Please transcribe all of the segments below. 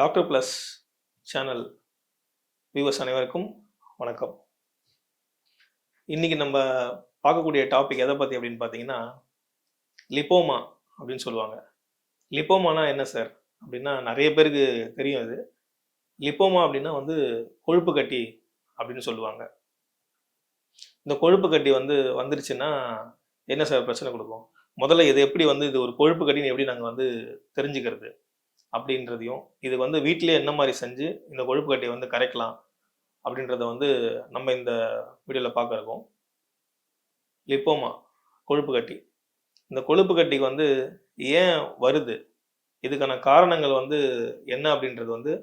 Doctor plus channel viewers அனைவருக்கும் வணக்கம். இன்னைக்கு நம்ம பார்க்கக்கூடிய டாபிக் எதை பற்றி அப்படின்னு பார்த்தீங்கன்னா, லிப்போமா அப்படின்னு சொல்லுவாங்க. லிப்போமானா என்ன சார் அப்படின்னா, நிறைய பேருக்கு தெரியும் இது. லிப்போமா அப்படின்னா கொழுப்பு கட்டி அப்படின்னு சொல்லுவாங்க. இந்த கொழுப்பு கட்டி வந்துருச்சுன்னா என்ன சார் பிரச்சனை கொடுக்கும்? முதல்ல இது எப்படி இது ஒரு கொழுப்பு கட்டின்னு எப்படி நாங்கள் தெரிஞ்சுக்கிறது அப்படின்றதையும், இது வீட்டிலேயே என்ன மாதிரி செஞ்சு இந்த கொழுப்பு கட்டியை கரைக்கலாம் அப்படின்றத நம்ம இந்த வீடியோவில் பார்க்க இருக்கோம். லிப்போமா கொழுப்பு கட்டி. இந்த கொழுப்பு கட்டிக்கு ஏன் வருது, இதுக்கான காரணங்கள் என்ன அப்படின்றது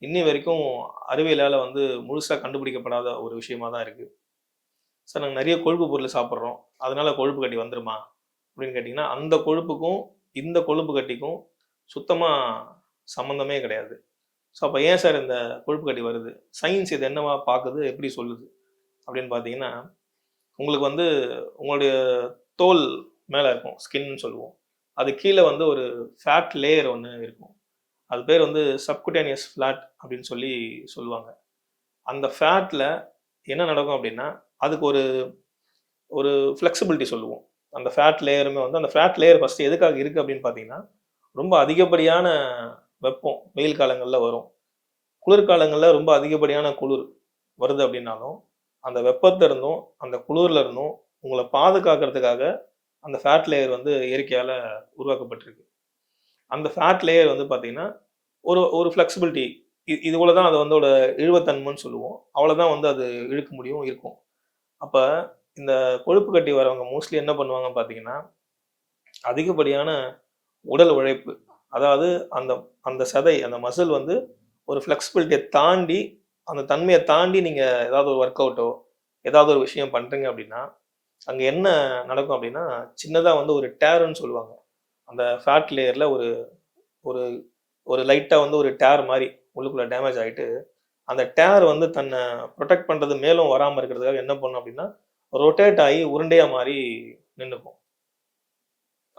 இன்னி வரைக்கும் அறிவியலால் முழுசாக கண்டுபிடிக்கப்படாத ஒரு விஷயமா தான் இருக்குது. சார் நாங்கள் நிறைய கொழுப்பு பொருள் சாப்பிட்றோம், அதனால கொழுப்பு கட்டி வந்துருமா அப்படின்னு கேட்டிங்கன்னா, அந்த கொழுப்புக்கும் இந்த கொழுப்பு கட்டிக்கும் சுத்தமாக சம்மந்தமே கிடையாது. ஸோ அப்போ ஏன் சார் இந்த கொழுப்பு கட்டி வருது, சயின்ஸ் இது என்னவா பார்க்குது, எப்படி சொல்லுது அப்படின்னு பார்த்தீங்கன்னா, உங்களுக்கு உங்களுடைய தோல் மேலே இருக்கும், ஸ்கின்னு சொல்லுவோம். அது கீழே ஒரு ஃபேட் லேயர் ஒன்று இருக்கும். அது பேர் சப்குட்டேனியஸ் ஃப்ளாட் அப்படின்னு சொல்லுவாங்க. அந்த ஃபேட்டில் என்ன நடக்கும் அப்படின்னா, அதுக்கு ஒரு ஒரு ஃப்ளெக்சிபிலிட்டி சொல்லுவோம். அந்த ஃபேட் லேயருமே அந்த ஃபேட் லேயர் ஃபஸ்ட்டு எதுக்காக இருக்குது அப்படின்னு பார்த்தீங்கன்னா, ரொம்ப அதிகப்படியான வெப்பம் வெயில் காலங்களில் வரும், குளிர்காலங்களில் ரொம்ப அதிகப்படியான குளிர் வருது அப்படின்னாலும், அந்த வெப்பத்தை இருந்தும் அந்த குளிரில் இருந்தும் உங்களை பாதுகாக்கிறதுக்காக அந்த ஃபேட் லேயர் இயற்கையால் உருவாக்கப்பட்டிருக்கு. அந்த ஃபேட் லேயர் பார்த்தீங்கன்னா ஒரு ஒரு ஃப்ளெக்சிபிலிட்டி, இதுபோல தான் அது அதோட இழுவத்தன்மைன்னு சொல்லுவோம். அவ்வளோதான் அது இழுக்க முடியும் இருக்கும். அப்போ இந்த கொழுப்பு கட்டி வரவங்க மோஸ்ட்லி என்ன பண்ணுவாங்க பார்த்தீங்கன்னா, அதிகப்படியான உடல் உழைப்பு, அதாவது அந்த அந்த சதை அந்த மசில் ஒரு ஃப்ளெக்சிபிலிட்டியை தாண்டி, அந்த தன்மையை தாண்டி நீங்கள் ஏதாவது ஒரு ஒர்க் அவுட்டோ ஏதாவது ஒரு விஷயம் பண்ணுறீங்க அப்படின்னா, அங்கே என்ன நடக்கும் அப்படின்னா, சின்னதாக ஒரு டேருன்னு சொல்லுவாங்க. அந்த ஃபேட் லேயரில் ஒரு ஒரு ஒரு லைட்டாக ஒரு டேர் மாதிரி உள்ளுக்குள்ளே டேமேஜ் ஆகிட்டு, அந்த டேர் தன்னை ப்ரொடெக்ட் பண்ணுறது மேலும் வராமல் இருக்கிறதுக்காக என்ன பண்ணும் அப்படின்னா, ரொட்டேட் ஆகி உருண்டையாக மாதிரி நின்றுக்கும்.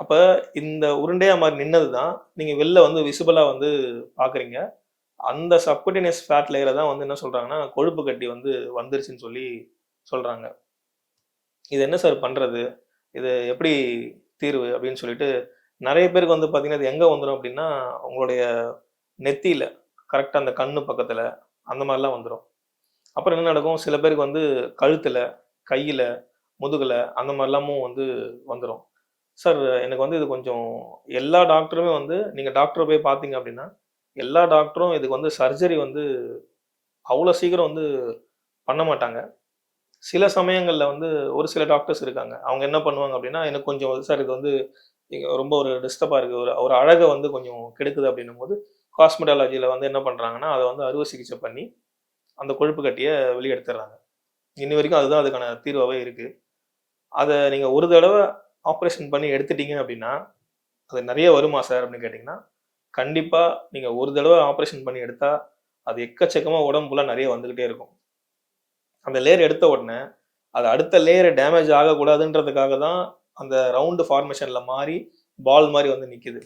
அப்போ இந்த உருண்டையாக மாதிரி நின்னது தான் நீங்கள் வெளில விசிபிளாக பார்க்குறீங்க. அந்த சப்குட்டேனியஸ் ஃபேட் லேயரை தான் என்ன சொல்கிறாங்கன்னா, கொழுப்பு கட்டி வந்துருச்சுன்னு சொல்கிறாங்க. இது என்ன சார் பண்ணுறது, இது எப்படி தீர்வு அப்படின்னு சொல்லிட்டு நிறைய பேருக்கு பார்த்தீங்கன்னா, இது எங்கே வந்துடும் அப்படின்னா, உங்களுடைய நெத்தியில் கரெக்டாக அந்த கண்ணு பக்கத்தில் அந்த மாதிரிலாம் வந்துடும். அப்புறம் என்ன நடக்கும், சில பேருக்கு கழுத்தில், கையில், முதுகில் அந்த மாதிரிலாமும் வந்துடும். சார் எனக்கு இது கொஞ்சம் எல்லா டாக்டருமே நீங்கள் டாக்டரை போய் பார்த்தீங்க அப்படின்னா, எல்லா டாக்டரும் இதுக்கு சர்ஜரி அவ்வளோ சீக்கிரம் பண்ண மாட்டாங்க. சில சமயங்களில் ஒரு சில டாக்டர்ஸ் இருக்காங்க, அவங்க என்ன பண்ணுவாங்க அப்படின்னா, எனக்கு கொஞ்சம் சார் இது ரொம்ப ஒரு டிஸ்டர்பாக இருக்குது, ஒரு அழகை கொஞ்சம் கெடுக்குது அப்படின்னும் போது காஸ்மெட்டாலஜியில் என்ன பண்ணுறாங்கன்னா, அதை அறுவை சிகிச்சை பண்ணி அந்த கொழுப்பு கட்டியை வெளியே எடுத்துடுறாங்க. இன்னி வரைக்கும் அதுதான் அதுக்கான தீர்வாகவே இருக்குது. அதை நீங்கள் ஒரு தடவை ஆப்ரேஷன் பண்ணி எடுத்துட்டீங்க அப்படின்னா, அது நிறைய வருமா சார் அப்படின்னு கேட்டிங்கன்னா, கண்டிப்பாக நீங்கள் ஒரு தடவை ஆப்ரேஷன் பண்ணி எடுத்தால் அது எக்கச்சக்கமாக உடம்புல நிறைய வந்துக்கிட்டே இருக்கும். அந்த லேயர் எடுத்த உடனே அது அடுத்த லேயர் டேமேஜ் ஆகக்கூடாதுன்றதுக்காக தான் அந்த ரவுண்டு ஃபார்மேஷனில் மாறி பால் மாதிரி நிற்கிது.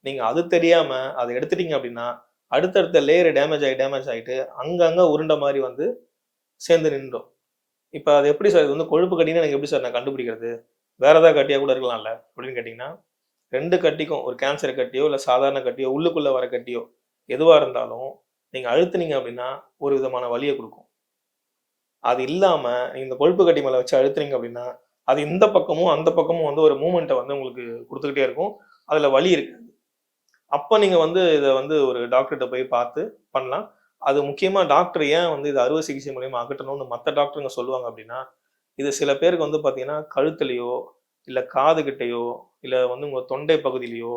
நீங்கள் அது தெரியாமல் அதை எடுத்துட்டீங்க அப்படின்னா, அடுத்தடுத்த லேயர் டேமேஜ் ஆகிட்டு அங்கங்கே உருண்டை மாதிரி சேர்ந்து நின்றோம். இப்போ அது எப்படி சார், இது கொழுப்பு கட்டின்னு எனக்கு எப்படி சார் நான் கண்டுபிடிக்கிறது, வேறு ஏதாவது கட்டியாக கூட இருக்கலாம்ல அப்படின்னு கேட்டிங்கன்னா, 2 கட்டிக்கும், ஒரு கேன்சர் கட்டியோ இல்லை சாதாரண கட்டியோ உள்ளுக்குள்ளே வர கட்டியோ எதுவாக இருந்தாலும் நீங்கள் அழுத்துனீங்க அப்படின்னா ஒரு விதமான வலியை கொடுக்கும். அது இல்லாமல் நீங்கள் இந்த கொழுப்பு கட்டி மேலே வச்சு அழுத்துனீங்க அப்படின்னா, அது இந்த பக்கமும் அந்த பக்கமும் ஒரு மூமெண்ட்டை உங்களுக்கு கொடுத்துக்கிட்டே இருக்கும், அதில் வலி இருக்காது. அப்போ நீங்கள் இதை ஒரு டாக்டர்கிட்ட போய் பார்த்து பண்ணலாம். அது முக்கியமாக டாக்டர் ஏன் இது அறுவை சிகிச்சை மூலியமாக அகற்றணும்னு மற்ற டாக்டருங்க சொல்லுவாங்க அப்படின்னா, இது சில பேருக்கு பார்த்தீங்கன்னா கழுத்துலையோ இல்லை காதுகிட்டையோ இல்லை உங்கள் தொண்டை பகுதியிலையோ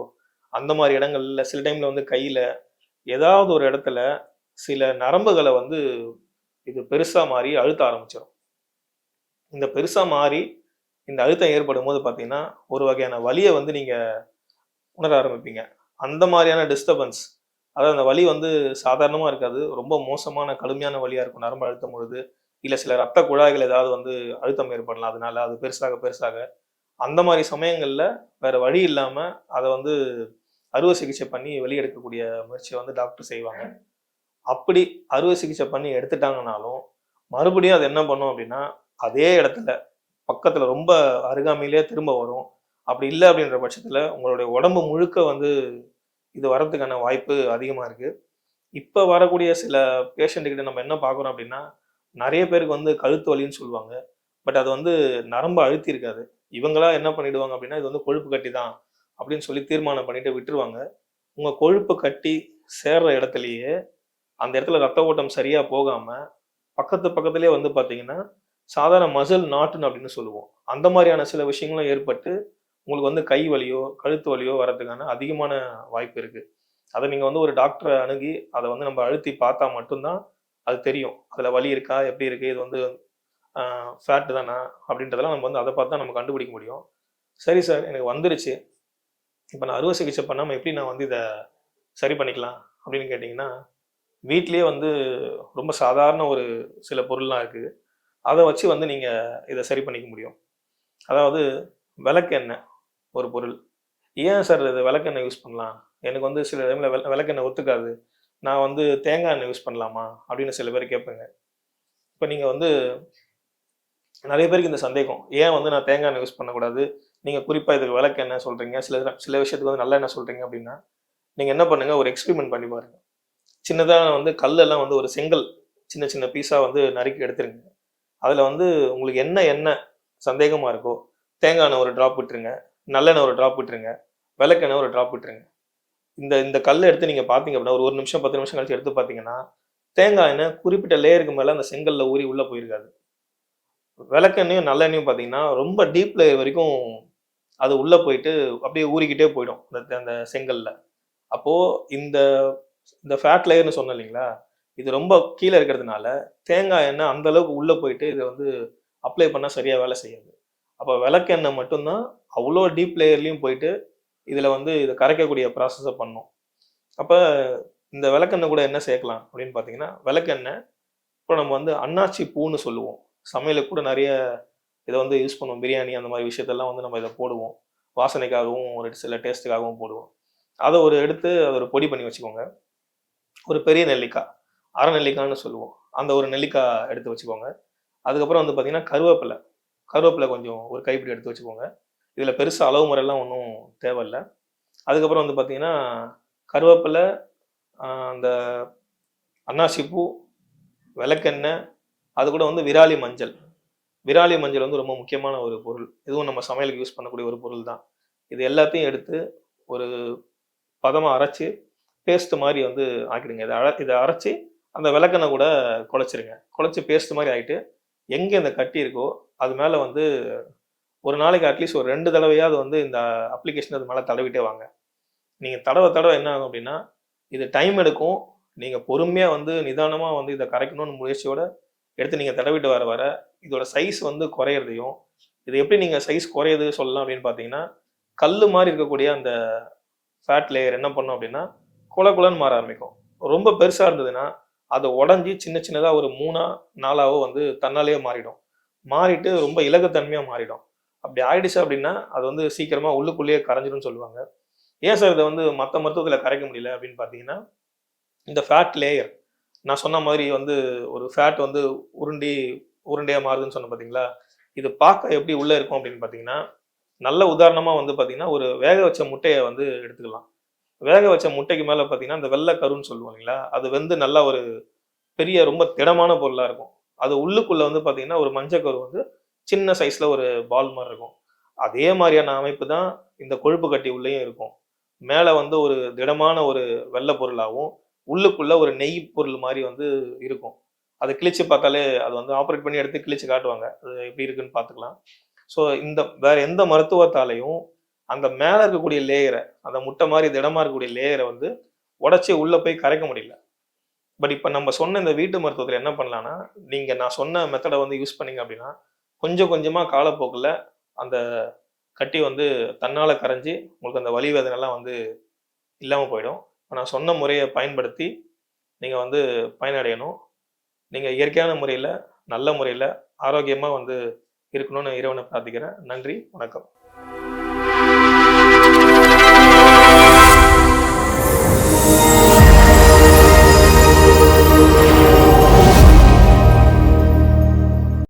அந்த மாதிரி இடங்கள்ல சில டைமில் கையில் ஏதாவது ஒரு இடத்துல சில நரம்புகளை இது பெருசாக மாறி அழுத்த ஆரம்பிச்சிடும். இந்த பெருசாக மாறி இந்த அழுத்தம் ஏற்படும் போது பார்த்தீங்கன்னா ஒரு வகையான வலியை நீங்கள் உணர ஆரம்பிப்பீங்க. அந்த மாதிரியான டிஸ்டர்பன்ஸ், அதாவது அந்த வலி சாதாரணமாக இருக்காது, ரொம்ப மோசமான கடுமையான வலியாக இருக்கும் நரம்பு அழுத்தும் பொழுது. இல்லை சில ரத்த குழாய்கள் ஏதாவது அழுத்தம் ஏற்படலாம், அதனால அது பெருசாக பெருசாக அந்த மாதிரி சமயங்களில் வேறு வழி இல்லாமல் அதை அறுவை சிகிச்சை பண்ணி வெளியெடுக்கக்கூடிய முயற்சியை வந்து டாக்டர் செய்வாங்க. அப்படி அறுவை சிகிச்சை பண்ணி எடுத்துட்டாங்கனாலும், மறுபடியும் அது என்ன பண்ணும் அப்படின்னா, அதே இடத்துல பக்கத்துல ரொம்ப அருகாமையிலேயே திரும்ப வரும். அப்படி இல்ல அப்படின்ற பட்சத்துல, உங்களுடைய உடம்பு முழுக்க வந்து இது வரதுக்கான வாய்ப்பு அதிகமா இருக்கு. இப்ப வரக்கூடிய சில பேஷண்ட் கிட்ட நம்ம என்ன பார்க்குறோம் அப்படின்னா, நெறைய பேருக்கு வந்து கழுத்து வலின்னு சொல்லுவாங்க. பட் அது வந்து நரம்ப அழுத்தி இருக்காது. இவங்களா என்ன பண்ணிடுவாங்க அப்படின்னா, இது வந்து கொழுப்பு கட்டி தான் அப்படின்னு சொல்லி தீர்மானம் பண்ணிட்டு விட்டுருவாங்க. உங்க கொழுப்பு கட்டி சேர்ற இடத்திலேயே, அந்த இடத்துல ரத்த ஓட்டம் சரியா போகாம, பக்கத்திலேயே வந்து பார்த்தீங்கன்னா, சாதாரண மசில் நாட்ன்னு அப்படின்னு சொல்லுவோம். அந்த மாரியான சில விஷயங்களும் ஏற்பட்டு, உங்களுக்கு வந்து கை வலியோ, கழுத்து வலியோ வரதுக்கான அதிகமான வாய்ப்பு இருக்கு. அத நீங்க வந்து ஒரு டாக்டர அணுகி, அத வந்து நம்ம அழுத்தி பார்த்தா மட்டும் தான் அது தெரியும். அதுல வலி இருக்கா? எப்படி இருக்கு? இது வந்து அ ஃபேட் தானா? அப்படின்றதெல்லாம் நம்ம வந்து அத பார்த்து தான் நம்ம கண்டுபிடிக்க முடியும். சரி சார், எனக்கு வந்துருச்சு. இப்ப நான் அறுவை சிகிச்சை பண்ணாம எப்படி நான் வந்து இத சரி பண்ணிக்கலாம்? அப்படின்னு கேட்டீங்கன்னா, வீட்லயே வந்து ரொம்ப சாதாரண ஒரு சில பொருள்லாம் இருக்கு. அத வச்சு வந்து நீங்க இத சரி பண்ணிக்க முடியும். அதாவது விளக்கெண்ணெய் ஒரு பொருள். ஏன் சார் இது விளக்கெண்ணெய் யூஸ் பண்ணலாம்? எனக்கு வந்து சில டைம்ல விளக்கெண்ணெய் ஒத்துக்காது. நான் வந்து தேங்காய் எண்ணெய் யூஸ் பண்ணலாமா? அப்படின்னு சில பேர் கேட்பேங்க. இப்ப நீங்க வந்து நெறைய பேருக்கு இந்த சந்தேகம். ஏன் வந்து நான் தேங்காய் எண்ணெய் யூஸ் பண்ணக்கூடாது? நீங்க குறிப்பா இதுக்கு விளக்கெண்ணெய் சொல்றீங்க. சில விஷயத்துக்கு வந்து நல்லெண்ணெய் சொல்றீங்க அப்படின்னா, நீங்க என்ன பண்ணுங்க, ஒரு எக்ஸ்பெரிமென்ட் பண்ணி பாருங்க. சின்னதா வந்து கல்லெல்லாம் வந்து ஒரு செங்கல் சின்ன சின்ன பீஸா வந்து நறுக்கி எடுத்துருங்க. அதுல வந்து உங்களுக்கு என்ன எண்ணெய் சந்தேகமா இருக்கோ, தேங்காய் எண்ணெய் ஒரு டிராப் விட்டுருங்க. நல்லெண்ணெய் ஒரு டிராப் விட்டுருங்க. விளக்கெண்ணெய் ஒரு டிராப் விட்டுருங்க. இந்த இந்த கல்ல எடுத்து நீங்க பார்த்தீங்க அப்படின்னா, ஒரு 1 நிமிஷம், 10 நிமிஷம் கழிச்சு எடுத்து பார்த்தீங்கன்னா, தேங்காய் எண்ணெய் குறிப்பிட்ட லேயருக்கு மேல அந்த செங்கல்ல ஊறி உள்ள போயிருக்காது. விளக்கெண்ணெயும், நல்லெண்ணெயும் பார்த்தீங்கன்னா, ரொம்ப டீப் லேயர் வரைக்கும் அது உள்ள போயிட்டு அப்படியே ஊறிக்கிட்டே போயிடும். அந்த அந்த செங்கல்ல. அப்போ இந்த இந்த ஃபேட் லேயர்ன்னு சொன்னேன் இல்லைங்களா? இது ரொம்ப கீழ இருக்கிறதுனால, தேங்காய் எண்ணெய் அந்த அளவுக்கு உள்ள போயிட்டு இத வந்து அப்ளை பண்ணா சரியா வேலை செய்யாது. அப்ப விளக்கெண்ணெய் மட்டும் தான் அவ்ளோ டீப் லேயர்லயும் போயிட்டு, இதுல வந்து இத கரைக்கக்கூடிய ப்ராசஸ பண்ணும். அப்ப இந்த விளக்கெண்ணெய் கூட என்ன சேர்க்கலாம் அப்படின்னு பார்த்தீங்கன்னா, விளக்கெண்ணெய் இப்போ நம்ம வந்து அன்னாச்சி பூன்னு சொல்லுவோம். சமையலுக்கு கூட நெறைய இத வந்து யூஸ் பண்ணுவோம். பிரியாணி அந்த மாரி விஷயத்தெல்லாம் வந்து நம்ம இத போடுவோம். வாசனைக்காகவும், ஒரு சில டேஸ்ட்டுக்காகவும் போடுவோம். அத ஒரு எடுத்து அத ஒரு பொடி பண்ணி வச்சுக்கோங்க. ஒரு பெரிய நெல்லிக்காய், அரை நெல்லிக்கான்னு சொல்லுவோம். அந்த ஒரு நெல்லிக்காய் எடுத்து வச்சுக்கோங்க. அதுக்கப்புறம் வந்து பார்த்தீங்கன்னா, கருவேப்பில கொஞ்சம் ஒரு கைப்பிடி எடுத்து வச்சுக்கோங்க. இதில பெருசா அளவு முறைலாம் ஒண்ணும் தேவையில்ல. அதுக்கப்புறம் வந்து பார்த்தீங்கன்னா, கருவேப்பில, அந்த அன்னாசி பூ, விளக்கெண்ணெய், அது கூட வந்து விராலி மஞ்சள். விராலி மஞ்சள் வந்து ரொம்ப முக்கியமான ஒரு பொருள். இதுவும் நம்ம சமையலுக்கு யூஸ் பண்ணக்கூடிய ஒரு பொருள் தான். இது எல்லாத்தையும் எடுத்து ஒரு பதமா அரைச்சு, பேஸ்ட் மாரி வந்து ஆக்கிடுங்க. இத அரைச்சு அந்த விளக்கெண்ணெய் கூட குழச்சிருங்க. குழச்சு பேஸ்ட் மாரி ஆயிட்டு, எங்க இந்த கட்டி இருக்கோ, அது மேல வந்து ஒரு நாளைக்கு அட்லீஸ்ட் ஒரு 2 தடவையாவது வந்து இந்த அப்ளிகேஷன் அது மேல தடவிட்டே வாங்க. நீங்க தடவ என்ன ஆகும் அப்டின்னா, இது டைம் எடுக்கும். நீங்க பொறுமையா வந்து நிதானமா வந்து இத கரைக்கணும்னு முயற்சியோட எடுத்து நீங்க தடவிட்டு வர, இதோட சைஸ் வந்து குறையறதையும், இது எப்படி நீங்க சைஸ் குறையுது சொல்லலாம் அப்படின்னு பார்த்தீங்கன்னா, கல்லு மாரி இருக்கக்கூடிய அந்த ஃபேட் லேயர் என்ன பண்ணும் அப்படின்னா, கொலன்னு மாற ஆரம்பிக்கும். ரொம்ப பெருசா இருந்ததுன்னா, அத உடைஞ்சு சின்ன சின்னதா ஒரு 3ஆ, 4ஆவோ வந்து தன்னாலேயே மாறிடும். மாறிட்டு ரொம்ப இலகுத்தன்மையா மாறிடும். அப்படி ஆயிடுச்சு அப்படின்னா, அது வந்து சீக்கிரமா உள்ளுக்குள்ளேயே கரைஞ்சிரும்னு சொல்லுவாங்க. ஏன் சார் இத வந்து மத்த மருத்துவத்தில கரைக்க முடியல அப்படின்னு பார்த்தீங்கன்னா, இந்த ஃபேட் லேயர் நான் சொன்ன மாரி வந்து ஒரு ஃபேட் வந்து உருண்டி உருண்டையா மாறுதுன்னு சொன்னேன் பார்த்தீங்களா? இது பார்க்க எப்படி உள்ள இருக்கும் அப்படின்னு பார்த்தீங்கன்னா, நல்ல உதாரணமா வந்து பார்த்தீங்கன்னா, ஒரு வேக வச்ச முட்டைய வந்து எடுத்துக்கலாம். வேக வச்ச முட்டைக்கு மேல பார்த்தீங்கன்னா, அந்த வெள்ள கருன்னு சொல்லுவோம் இல்லைங்களா? அது வெந்து நல்லா ஒரு பெரிய ரொம்ப திடமான பொருளா இருக்கும். அது உள்ளுக்குள்ள வந்து பார்த்தீங்கன்னா, ஒரு மஞ்ச கரு வந்து சின்ன சைஸ்ல ஒரு பால் மாரி இருக்கும். அதே மாரியான அமைப்பு தான் இந்த கொழுப்பு கட்டி உள்ளேயும் இருக்கும். மேல வந்து ஒரு திடமான ஒரு வெள்ள பொருளாவும், உள்ளுக்குள்ள ஒரு நெய் பொருள் மாரி வந்து இருக்கும். அத கிழிச்சு பார்த்தாலே அது வந்து ஆப்பரேட் பண்ணி எடுத்து கிழிச்சு காட்டுவாங்க. அது எப்படி இருக்குன்னு பார்த்துக்கலாம். ஸோ இந்த வேற எந்த மருத்துவத்தாலயும் அந்த மேல இருக்கக்கூடிய லேயர, அந்த முட்டை மாரி திடமா இருக்கக்கூடிய லேயர வந்து உடைச்சு உள்ள போய் கரைக்க முடியல. பட் இப்ப நம்ம சொன்ன இந்த வீட்டு மருத்துவத்துல என்ன பண்ணலான்னா, நீங்க நான் சொன்ன மெத்தட வந்து யூஸ் பண்ணீங்க அப்படின்னா, கொஞ்சம் கொஞ்சமா காலப்போக்குல அந்த கட்டி வந்து தன்னால கரைஞ்சு, உங்களுக்கு அந்த வலி வேதனைலாம் வந்து இல்லாம போயிடும். இப்ப நான் சொன்ன முறைய பயன்படுத்தி, நீங்க வந்து பயனடையணும். நீங்க இயற்கையான முறையில, நல்ல முறையில, ஆரோக்கியமா வந்து இருக்கணும்னு இறைவன பிரார்த்திக்கிறேன். நன்றி, வணக்கம்.